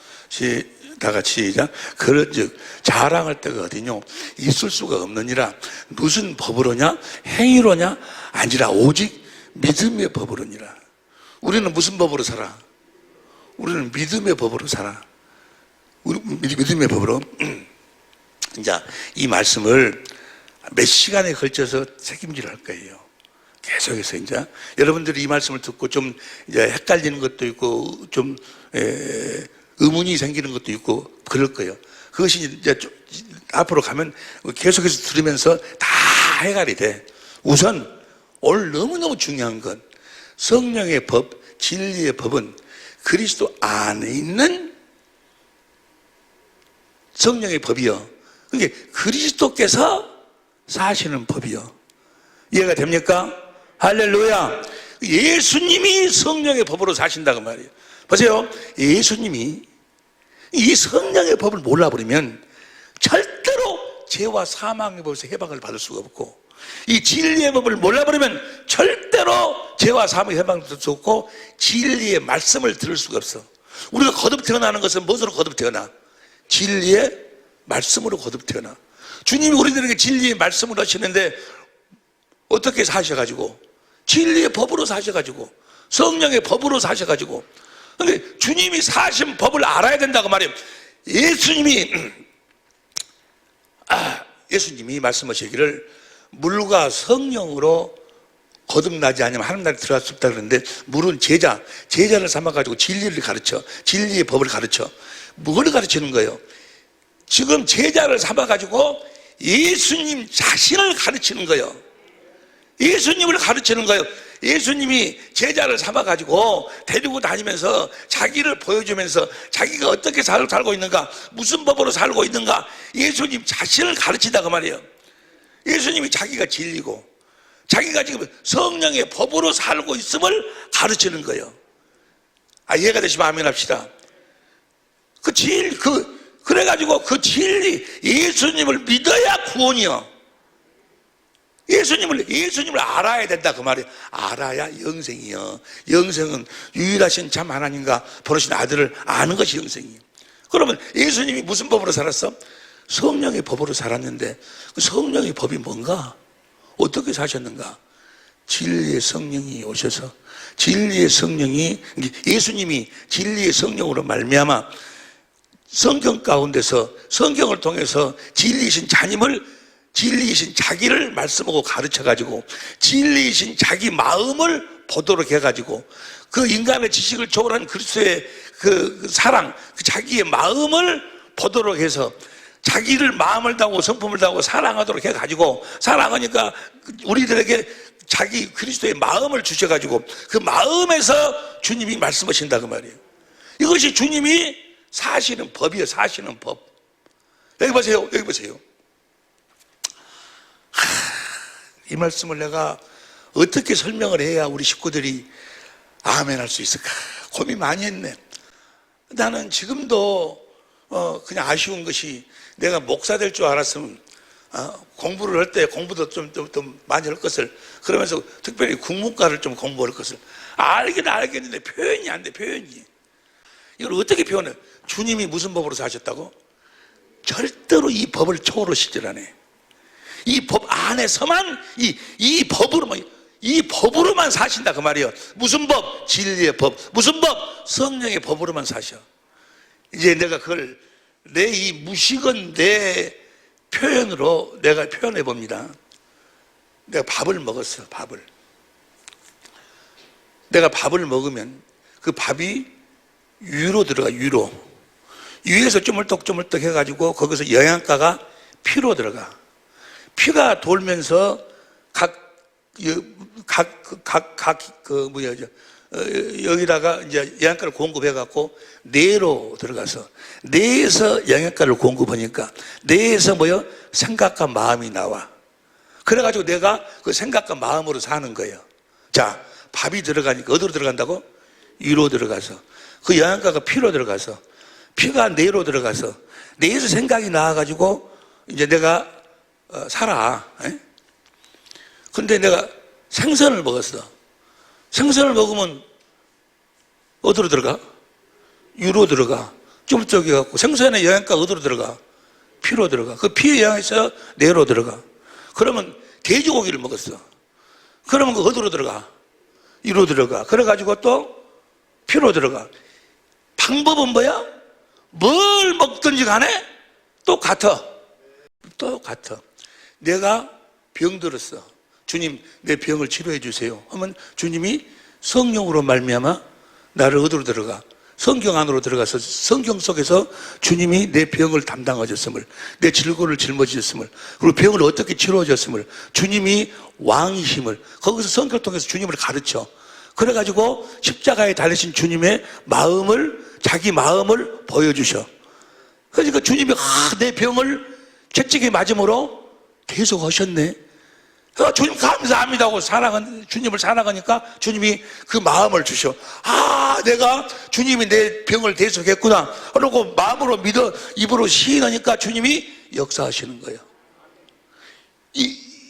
다 같이 시작. 그런즉 자랑할 때가 어디뇨? 있을 수가 없느니라. 무슨 법으로냐? 행위로냐? 아니라 오직 믿음의 법으로니라. 우리는 무슨 법으로 살아? 우리는 믿음의 법으로 살아. 믿음의 법으로. 이제 이 말씀을 몇 시간에 걸쳐서 책임질 할 거예요. 계속해서 이제 여러분들이 이 말씀을 듣고 좀 이제 헷갈리는 것도 있고 좀 의문이 생기는 것도 있고 그럴 거예요. 그것이 이제 앞으로 가면 계속해서 들으면서 다 해결이 돼. 우선 오늘 너무너무 중요한 건 성령의 법, 진리의 법은 그리스도 안에 있는 성령의 법이요. 그러니까 그리스도께서 사시는 법이요. 이해가 됩니까? 할렐루야. 예수님이 성령의 법으로 사신다고 말이에요. 보세요. 예수님이 이 성령의 법을 몰라버리면 절대로 죄와 사망의 법에서 해방을 받을 수가 없고 이 진리의 법을 몰라버리면 절대로 죄와 사함의 해방도 없고 진리의 말씀을 들을 수가 없어. 우리가 거듭 태어나는 것은 무엇으로 거듭 태어나? 진리의 말씀으로 거듭 태어나. 주님이 우리들에게 진리의 말씀을 하시는데 어떻게 사셔가지고 진리의 법으로 사셔가지고 성령의 법으로 사셔가지고. 근데 주님이 사신 법을 알아야 된다고 말해요. 예수님이 말씀하시기를 물과 성령으로 거듭나지 않으면 하나님 나라에 들어갈 수 없다 그러는데, 물은 제자를 삼아가지고 진리를 가르쳐, 진리의 법을 가르쳐. 뭘 가르치는 거예요? 지금 제자를 삼아가지고 예수님 자신을 가르치는 거예요. 예수님을 가르치는 거예요. 예수님이 제자를 삼아가지고 데리고 다니면서 자기를 보여주면서 자기가 어떻게 살고 있는가, 무슨 법으로 살고 있는가, 예수님 자신을 가르치다 그 말이에요. 예수님이 자기가 진리고 자기가 지금 성령의 법으로 살고 있음을 가르치는 거예요. 이해가 되시면 아멘 합시다. 그래가지고 그 진리, 예수님을 믿어야 구원이요. 예수님을 알아야 된다 그 말이에요. 알아야 영생이요. 영생은 유일하신 참 하나님과 보내신 아들을 아는 것이 영생이에요. 그러면 예수님이 무슨 법으로 살았어? 성령의 법으로 살았는데 그 성령의 법이 뭔가? 어떻게 사셨는가? 진리의 성령이 오셔서, 진리의 성령이, 예수님이 진리의 성령으로 말미암아 성경 가운데서, 성경을 통해서 진리이신 진리이신 자기를 말씀하고 가르쳐가지고 진리이신 자기 마음을 보도록 해가지고 그 인간의 지식을 초월한 그리스도의 그 사랑, 그 자기의 마음을 보도록 해서 자기를 마음을 다하고 성품을 다하고 사랑하도록 해가지고, 사랑하니까 우리들에게 자기 그리스도의 마음을 주셔가지고 그 마음에서 주님이 말씀하신다 그 말이에요. 이것이 주님이 사시는 법이에요. 사시는 법. 여기 보세요. 여기 보세요. 이 말씀을 내가 어떻게 설명을 해야 우리 식구들이 아멘 할 수 있을까 고민 많이 했네. 나는 지금도 그냥 아쉬운 것이, 내가 목사 될 줄 알았으면 공부를 할 때 공부도 좀 많이 할 것을, 그러면서 특별히 국문과를 좀 공부할 것을 알긴 알겠는데 표현이 안 돼. 표현이. 이걸 어떻게 표현해? 주님이 무슨 법으로 사셨다고? 절대로 이 법을 초월하시질 않아요. 이 법 안에서만 이 법으로만 사신다 그 말이에요. 무슨 법? 진리의 법. 무슨 법? 성령의 법으로만 사셔. 이제 내가 그걸 내 이 무식은 내 표현으로 내가 표현해 봅니다. 내가 밥을 먹었어. 내가 밥을 먹으면 그 밥이 유로 들어가. 유에서 쪼물떡 해가지고 거기서 영양가가 피로 들어가. 피가 돌면서 여기다가 이제 영양가를 공급해갖고 뇌로 들어가서, 뇌에서 영양가를 공급하니까 뇌에서 생각과 마음이 나와. 그래가지고 내가 그 생각과 마음으로 사는 거예요. 자, 밥이 들어가니까 어디로 들어간다고? 위로 들어가서, 그 영양가가 피로 들어가서, 피가 뇌로 들어가서, 뇌에서 생각이 나와가지고 이제 내가 살아. 근데 내가 생선을 먹었어. 생선을 먹으면 어디로 들어가? 유로 들어가. 쭈물쭈물해갖고 생선의 영양가가 어디로 들어가? 피로 들어가. 그 피의 영양에서 뇌로 들어가. 그러면 돼지고기를 먹었어. 그러면 그 어디로 들어가? 유로 들어가. 그래가지고 또 피로 들어가. 방법은 뭐야? 뭘 먹든지 간에 똑같아. 내가 병들었어. 주님, 내 병을 치료해 주세요 하면 주님이 성령으로 말미암아 나를 어디로 들어가? 성경 안으로 들어가서 성경 속에서 주님이 내 병을 담당하셨음을, 내 질고를 짊어지셨음을, 그리고 병을 어떻게 치료하셨음을, 주님이 왕이심을, 거기서 성경을 통해서 주님을 가르쳐. 그래가지고 십자가에 달리신 주님의 마음을, 자기 마음을 보여주셔. 그러니까 주님이 내 병을 채찍에 맞음으로 계속 하셨네. 주님 감사합니다 하고 주님을 사랑하니까 주님이 그 마음을 주셔. 내가 주님이 내 병을 대속했구나. 그러고 마음으로 믿어 입으로 시인하니까 주님이 역사하시는 거예요.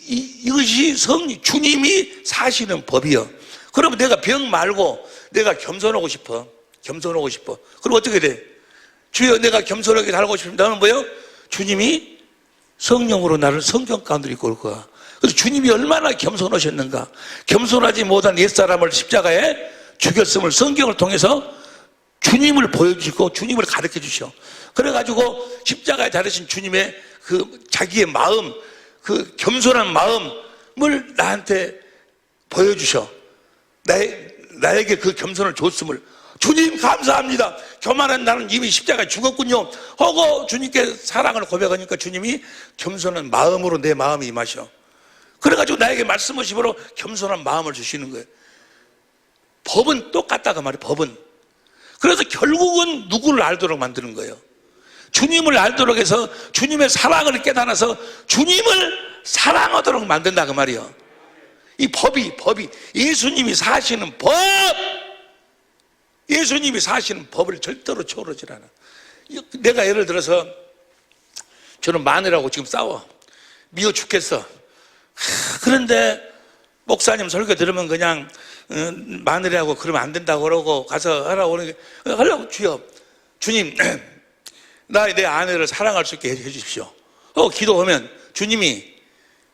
이것이 주님이 사시는 법이요. 그러면 내가 병 말고 내가 겸손하고 싶어. 겸손하고 싶어. 그럼 어떻게 돼? 주여, 내가 겸손하게 살고 싶습니다. 나는 뭐요? 주님이 성령으로 나를 성경 가운데 이끌 거야. 그래서 주님이 얼마나 겸손하셨는가. 겸손하지 못한 옛사람을 십자가에 죽였음을 성경을 통해서 주님을 보여주시고 주님을 가르쳐 주셔. 그래가지고 십자가에 달으신 주님의 그 자기의 마음, 그 겸손한 마음을 나한테 보여주셔. 나에게 그 겸손을 줬음을. 주님 감사합니다. 교만한 나는 이미 십자가에 죽었군요 하고 주님께 사랑을 고백하니까 주님이 겸손한 마음으로 내 마음이 임하셔. 그래가지고 나에게 말씀하시므로 겸손한 마음을 주시는 거예요. 법은 똑같다고 말이에요. 법은. 그래서 결국은 누구를 알도록 만드는 거예요. 주님을 알도록 해서 주님의 사랑을 깨달아서 주님을 사랑하도록 만든다 그 말이에요. 이 법이 예수님이 사시는 법, 예수님이 사시는 법을 절대로 초월하지 않아. 내가 예를 들어서 저는 마누라하고 지금 싸워. 미워 죽겠어. 그런데 목사님 설교 들으면 그냥 마누라하고 그러면 안 된다고 그러고 가서 하라고 하려고 주님 나 내 아내를 사랑할 수 있게 해주십시오. 기도하면 주님이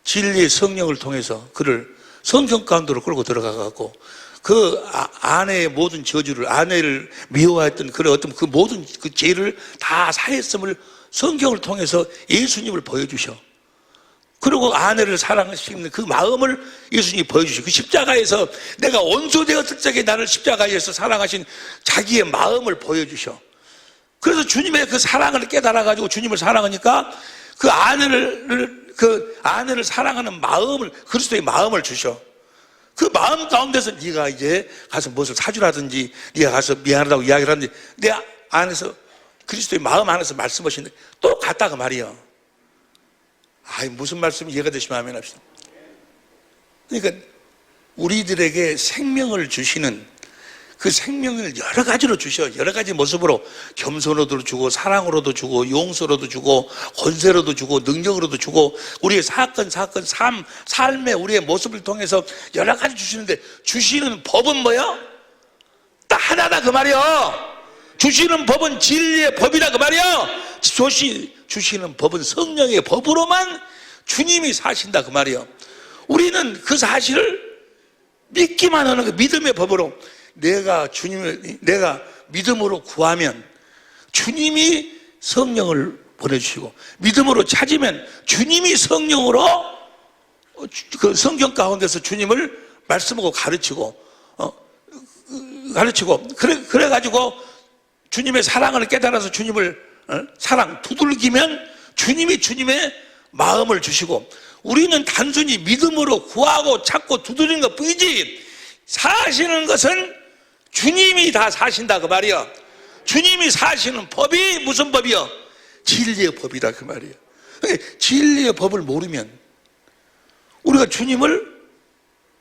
진리의 성령을 통해서 그를 성경 가운데로 끌고 들어가갖고 그 아내의 모든 저주를, 아내를 미워했던 그런 어떤 그 모든 그 죄를 다 사했음을 성경을 통해서 예수님을 보여주셔. 그리고 아내를 사랑하시는 그 마음을 예수님이 보여주셔. 그 십자가에서 내가 원수되었을 적에 나를 십자가에서 사랑하신 자기의 마음을 보여주셔. 그래서 주님의 그 사랑을 깨달아가지고 주님을 사랑하니까 그 아내를 사랑하는 마음을, 그리스도의 마음을 주셔. 그 마음 가운데서 네가 이제 가서 무엇을 사주라든지 네가 가서 미안하다고 이야기를 하든지 내 안에서 그리스도의 마음 안에서 말씀하시는데 똑같다 그 말이에요. 무슨 말씀이 이해가 되시면 아멘 합시다. 그러니까 우리들에게 생명을 주시는 그 생명을 여러 가지로 주셔. 여러 가지 모습으로 겸손으로도 주고 사랑으로도 주고 용서로도 주고 권세로도 주고 능력으로도 주고 우리의 삶의 우리의 모습을 통해서 여러 가지 주시는데 주시는 법은 뭐요? 딱 하나다 그 말이요. 주시는 법은 진리의 법이다 그 말이요. 주시는 법은 성령의 법으로만 주님이 사신다 그 말이요. 우리는 그 사실을 믿기만 하는 그 믿음의 법으로 내가 믿음으로 구하면 주님이 성령을 보내주시고 가르치고 찾으면 주님이 성령으로 그 성경 가운데서 주님을 말씀하고 가르치고 그래가지고 주님의 사랑을 깨달아서 주님을 사랑 두들기면 주님이 주님의 마음을 주시고 우리는 단순히 믿음으로 구하고 찾고 두드리는 것 뿐이지 사시는 것은 주님이 다 사신다 그 말이야. 주님이 사시는 법이 무슨 법이요? 진리의 법이다 그 말이야. 진리의 법을 모르면 우리가 주님을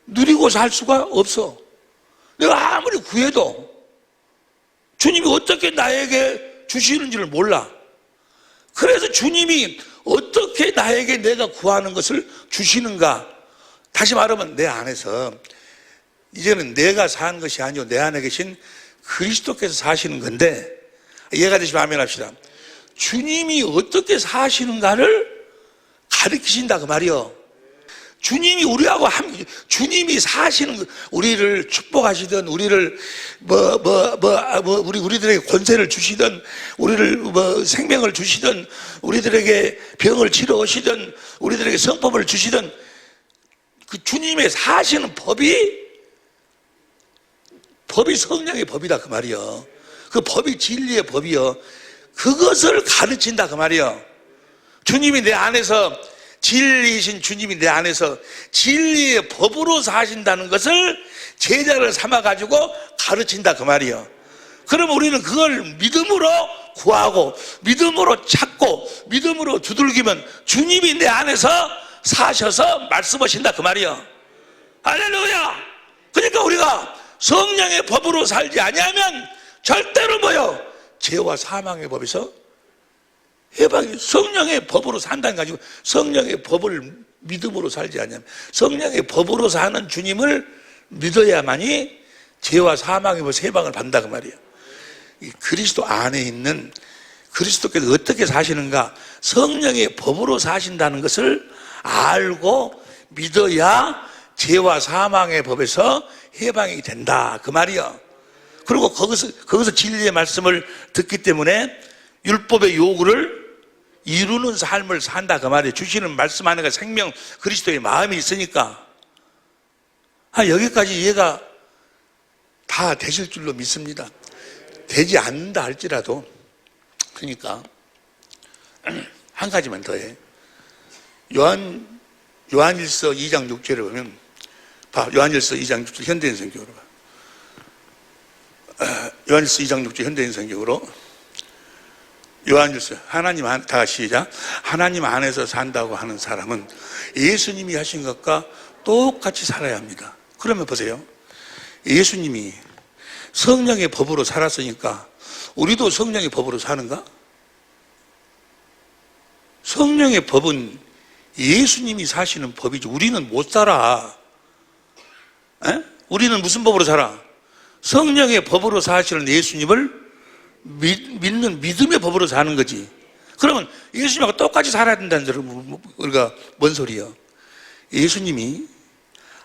누리고 살 수가 없어. 내가 아무리 구해도 주님이 어떻게 나에게 주시는지를 몰라. 그래서 주님이 어떻게 나에게 내가 구하는 것을 주시는가. 다시 말하면 내 안에서 이제는 내가 사는 것이 아니고 내 안에 계신 그리스도께서 사시는 건데 이해가 되시면 아멘 합시다. 주님이 어떻게 사시는가를 가르치신다 그 말이요. 주님이 우리하고 함께 주님이 사시는 우리를 축복하시든 우리를 우리들에게 권세를 주시든 우리를 생명을 주시든 우리들에게 병을 치료하시든 우리들에게 성법을 주시든 그 주님의 사시는 법이 성령의 법이다 그 말이요. 그 법이 진리의 법이요. 그것을 가르친다 그 말이요. 주님이 내 안에서 진리이신 주님이 내 안에서 진리의 법으로 사신다는 것을 제자를 삼아가지고 가르친다 그 말이요. 그럼 우리는 그걸 믿음으로 구하고 믿음으로 찾고 믿음으로 두들기면 주님이 내 안에서 사셔서 말씀하신다 그 말이요. 할렐루야. 그러니까 우리가 성령의 법으로 살지 아니하면 절대로 뭐요? 죄와 사망의 법에서 해방이 성령의 법으로 산다는 가지고 성령의 법을 믿음으로 살지 않냐면 성령의 법으로 사는 주님을 믿어야만이 죄와 사망의 법 세방을 받는다 그 말이에요. 이 그리스도 안에 있는 그리스도께서 어떻게 사시는가 성령의 법으로 사신다는 것을 알고 믿어야 죄와 사망의 법에서 해방이 된다 그 말이요. 그리고 거기서 진리의 말씀을 듣기 때문에 율법의 요구를 이루는 삶을 산다 그 말이에요. 주시는 말씀 안에가 생명 그리스도의 마음이 있으니까 여기까지 이해가 다 되실 줄로 믿습니다. 되지 않는다 할지라도 그러니까 한 가지만 더 해. 요한일서 2장 6절에 보면 요한일서 2장 6절 현대인 성경으로 요한일서 2장 6절 현대인 성경으로 요한일서 다 시작. 하나님 안에서 산다고 하는 사람은 예수님이 하신 것과 똑같이 살아야 합니다. 그러면 보세요. 예수님이 성령의 법으로 살았으니까 우리도 성령의 법으로 사는가? 성령의 법은 예수님이 사시는 법이지 우리는 못 살아. 우리는 무슨 법으로 살아? 성령의 법으로 사시는 예수님을 믿는 믿음의 법으로 사는 거지. 그러면 예수님하고 똑같이 살아야 된다는 소리가 우리가 뭔 소리야? 예수님이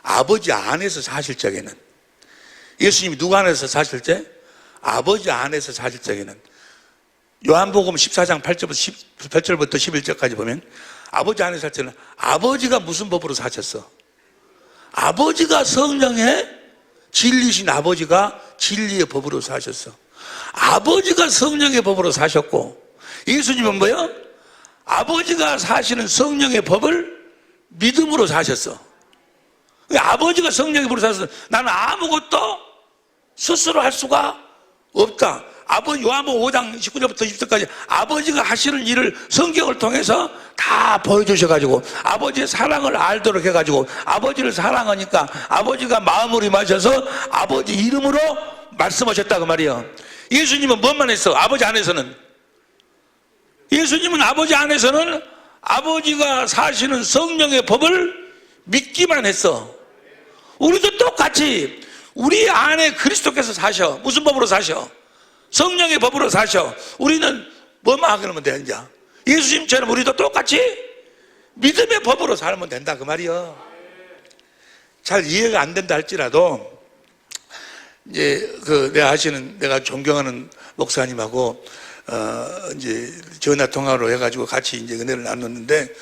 아버지 안에서 사실 적에는 예수님이 누구 안에서 사실 때? 아버지 안에서 사실 적에는 요한복음 14장 8절부터 11절까지 보면 아버지 안에서 살 때는 아버지가 무슨 법으로 사셨어? 아버지가 성령의 진리신 아버지가 진리의 법으로 사셨어. 아버지가 성령의 법으로 사셨고 예수님은 뭐요? 아버지가 사시는 성령의 법을 믿음으로 사셨어. 아버지가 성령의 법으로 사셔서 나는 아무것도 스스로 할 수가 없다. 요한복음 5장 19절부터 20절까지 아버지가 하시는 일을 성경을 통해서 다 보여주셔가지고 아버지의 사랑을 알도록 해가지고 아버지를 사랑하니까 아버지가 마음으로 임하셔서 아버지 이름으로 말씀하셨다 그 말이에요. 예수님은 뭔만 했어? 아버지 안에서는 예수님은 아버지 안에서는 아버지가 사시는 성령의 법을 믿기만 했어. 우리도 똑같이 우리 안에 그리스도께서 사셔. 무슨 법으로 사셔? 성령의 법으로 사셔. 우리는 뭐만 하면 돼 이제. 예수님처럼 우리도 똑같이 믿음의 법으로 살면 된다 그 말이야. 잘 이해가 안 된다 할지라도 이제 내가 존경하는 목사님하고 이제 전화 통화로 해가지고 같이 이제 은혜를 나눴는데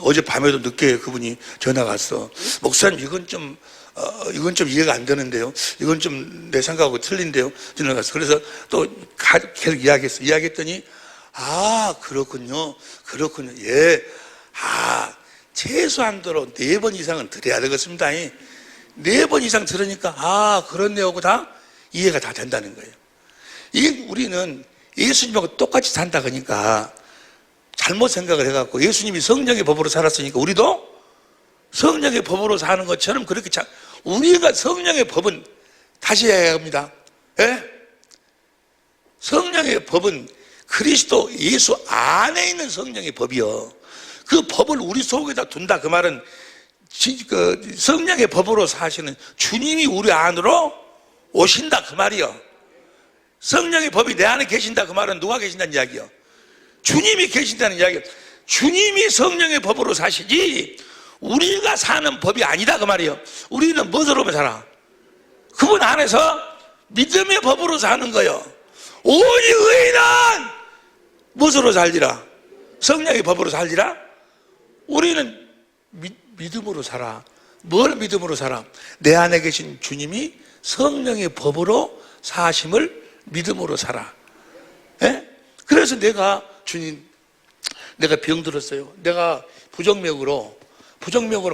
어젯밤에도 늦게 그분이 전화가 왔어. 목사님 이건 좀 이해가 안 되는데요. 이건 좀 내 생각하고 틀린데요. 전화가 왔어. 그래서 또 계속 이야기했더니 그렇군요. 예. 최소한도로 4번 이상은 드려야 되겠습니다. 4번 이상 들으니까 그렇네요 하고 다 이해가 다 된다는 거예요. 이게 우리는 예수님하고 똑같이 산다 그러니까 잘못 생각을 해갖고 예수님이 성령의 법으로 살았으니까 우리도 성령의 법으로 사는 것처럼 그렇게 우리가 성령의 법은 다시 해야 합니다. 예? 성령의 법은 그리스도 예수 안에 있는 성령의 법이요. 그 법을 우리 속에다 둔다 그 말은 성령의 법으로 사시는 주님이 우리 안으로 오신다 그 말이요. 성령의 법이 내 안에 계신다 그 말은 누가 계신다는 이야기요? 주님이 계신다는 이야기요. 주님이 성령의 법으로 사시지 우리가 사는 법이 아니다 그 말이요. 우리는 무엇으로 살아? 그분 안에서 믿음의 법으로 사는 거요. 오직 의인은 무엇으로 살리라? 성령의 법으로 살리라? 우리는 믿음으로 살아. 뭘 믿음으로 살아? 내 안에 계신 주님이 성령의 법으로 사심을 믿음으로 살아. 예? 그래서 주님, 내가 병들었어요. 내가 부정맥으로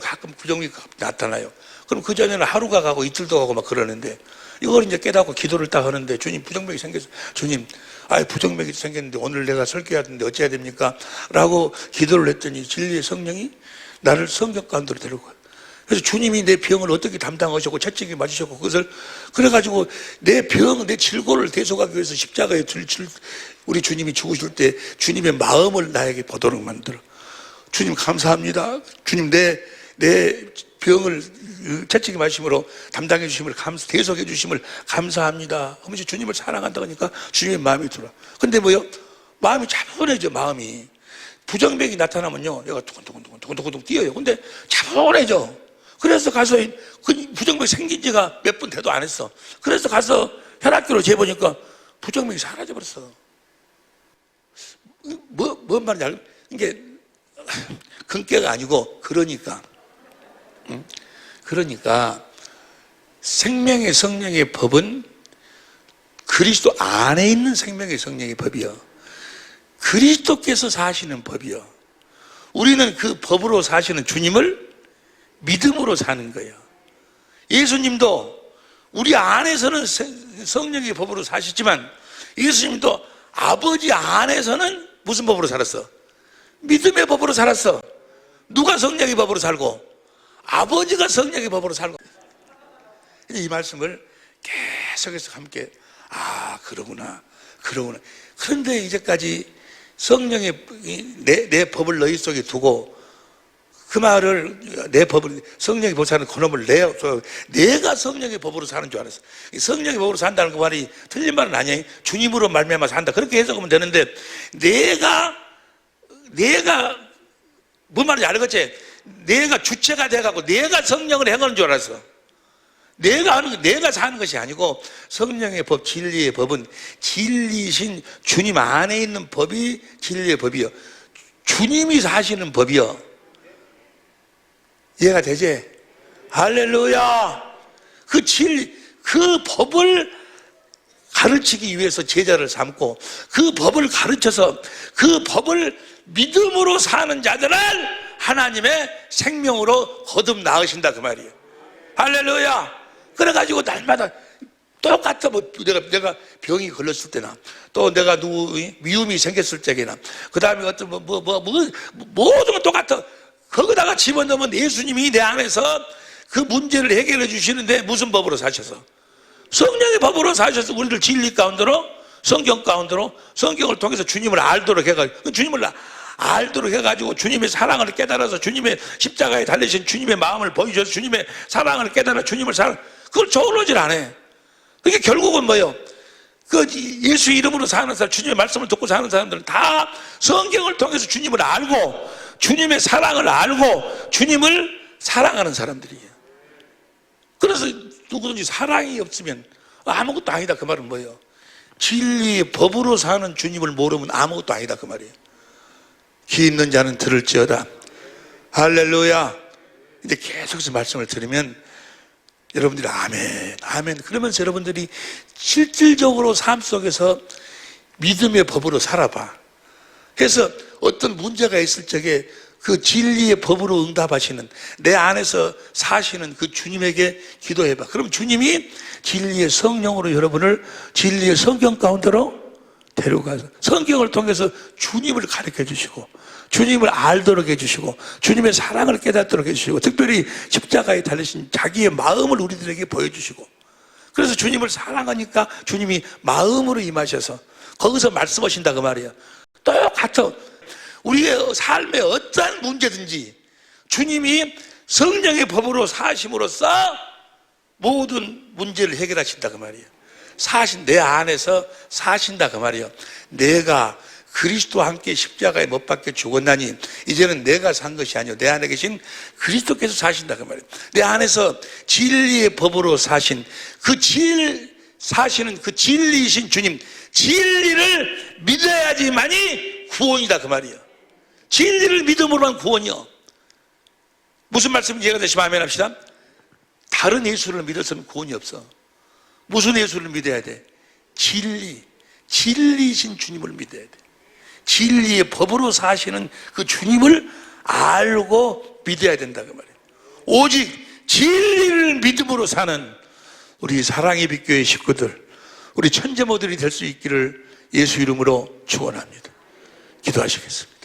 가끔 부정맥이 나타나요. 그럼 그 전에는 하루가 가고 이틀도 가고 막 그러는데 이걸 이제 깨닫고 기도를 딱 하는데 주님 부정맥이 생겼어. 주님, 부정맥이 생겼는데 오늘 내가 설교해야 되는데 어찌해야 됩니까? 라고 기도를 했더니 진리의 성령이 나를 성경 가운데로 데려가요. 그래서 주님이 내 병을 어떻게 담당하셨고 채찍이 맞으셨고 그것을 그래가지고 내 병, 내 질고를 대속하기 위해서 십자가에 우리 주님이 죽으실 때 주님의 마음을 나에게 보도록 만들어. 주님 감사합니다. 주님 내 병을 채찍이 마심으로 담당해 주심을 대속해 주심을 감사합니다 하면서 주님을 사랑한다고 하니까 주님의 마음이 들어. 근데 뭐요? 마음이 차분해져. 마음이 부정맥이 나타나면요 내가 두근두근 뛰어요. 근데 차분해져. 그래서 가서 그 부정맥 생긴 지가 몇 분 돼도 안 했어. 그래서 가서 혈압계로 재보니까 부정맥이 사라져 버렸어. 뭔 말인지 알고? 이게 근깨가 아니고 그러니까 생명의 성령의 법은 그리스도 안에 있는 생명의 성령의 법이요, 그리스도께서 사시는 법이요, 우리는 그 법으로 사시는 주님을 믿음으로 사는 거예요. 예수님도 우리 안에서는 성령의 법으로 사시지만 예수님도 아버지 안에서는 무슨 법으로 살았어? 믿음의 법으로 살았어. 누가 성령의 법으로 살고? 아버지가 성령의 법으로 살고. 이 말씀을 계속해서 함께 그러구나. 그런데 이제까지 성령의 내 법을 너희 속에 두고 그 말을 내 법을 성령의 법으로 사는 그놈을 내가 성령의 법으로 사는 줄 알았어. 성령의 법으로 산다는 그 말이 틀린 말은 아니에요. 주님으로 말미암아 산다 그렇게 해석하면 되는데 내가 뭔 말인지 알겠지? 내가 주체가 돼가고 내가 성령을 행하는 줄 알았어. 내가 사는 것이 아니고 성령의 법, 진리의 법은 진리이신 주님 안에 있는 법이 진리의 법이요, 주님이 사시는 법이요. 이해가 되지? 할렐루야. 그 법을 가르치기 위해서 제자를 삼고 그 법을 가르쳐서 그 법을 믿음으로 사는 자들을 하나님의 생명으로 거듭 낳으신다 그 말이에요. 할렐루야. 그래가지고 날마다 똑같아. 내가 병이 걸렸을 때나 또 내가 미움이 생겼을 적에나 그 다음에 어떤 모든 건 똑같아. 거기다가 집어넣으면 예수님이 내 안에서 그 문제를 해결해 주시는데 무슨 법으로 사셔서? 성령의 법으로 사셔서 우리를 진리 가운데로, 성경 가운데로, 성경을 통해서 주님을 알도록 해가지고, 주님을 알도록 해가지고 주님의 사랑을 깨달아서 주님의 십자가에 달리신 주님의 마음을 보여줘서 주님의 사랑을 깨달아 주님을 그걸 저울로질 안 해. 그게 결국은 뭐예요? 그 예수 이름으로 사는 사람, 주님의 말씀을 듣고 사는 사람들은 다 성경을 통해서 주님을 알고 주님의 사랑을 알고 주님을 사랑하는 사람들이에요. 그래서 누구든지 사랑이 없으면 아무것도 아니다 그 말은 뭐예요? 진리의 법으로 사는 주님을 모르면 아무것도 아니다 그 말이에요. 귀 있는 자는 들을지어다. 할렐루야. 이제 계속해서 말씀을 들으면 여러분들이 아멘 그러면서 여러분들이 실질적으로 삶 속에서 믿음의 법으로 살아봐. 그래서 어떤 문제가 있을 적에 그 진리의 법으로 응답하시는 내 안에서 사시는 그 주님에게 기도해봐. 그럼 주님이 진리의 성령으로 여러분을 진리의 성경 가운데로 데려가서 성경을 통해서 주님을 가르쳐 주시고 주님을 알도록 해주시고 주님의 사랑을 깨닫도록 해주시고 특별히 십자가에 달리신 자기의 마음을 우리들에게 보여주시고, 그래서 주님을 사랑하니까 주님이 마음으로 임하셔서 거기서 말씀하신다 그 말이에요. 똑같아. 우리의 삶에 어떠한 문제든지 주님이 성령의 법으로 사심으로써 모든 문제를 해결하신다 그 말이에요. 내 안에서 사신다 그 말이에요. 내가 그리스도와 함께 십자가에 못 박혀 죽었나니 이제는 내가 산 것이 아니요 내 안에 계신 그리스도께서 사신다 그 말이에요. 내 안에서 진리의 법으로 사시는 그 진리이신 주님, 진리를 믿어야지만이 구원이다 그 말이에요. 진리를 믿음으로만 구원이요. 무슨 말씀인지 이해가 되시면 아멘 합시다. 다른 예수를 믿어서는 구원이 없어. 무슨 예수를 믿어야 돼? 진리이신 주님을 믿어야 돼. 진리의 법으로 사시는 그 주님을 알고 믿어야 된다 그 말이에요. 오직 진리를 믿음으로 사는 우리 사랑의 빛교회 식구들, 우리 천재모들이 될 수 있기를 예수 이름으로 축원합니다. 기도하시겠습니다.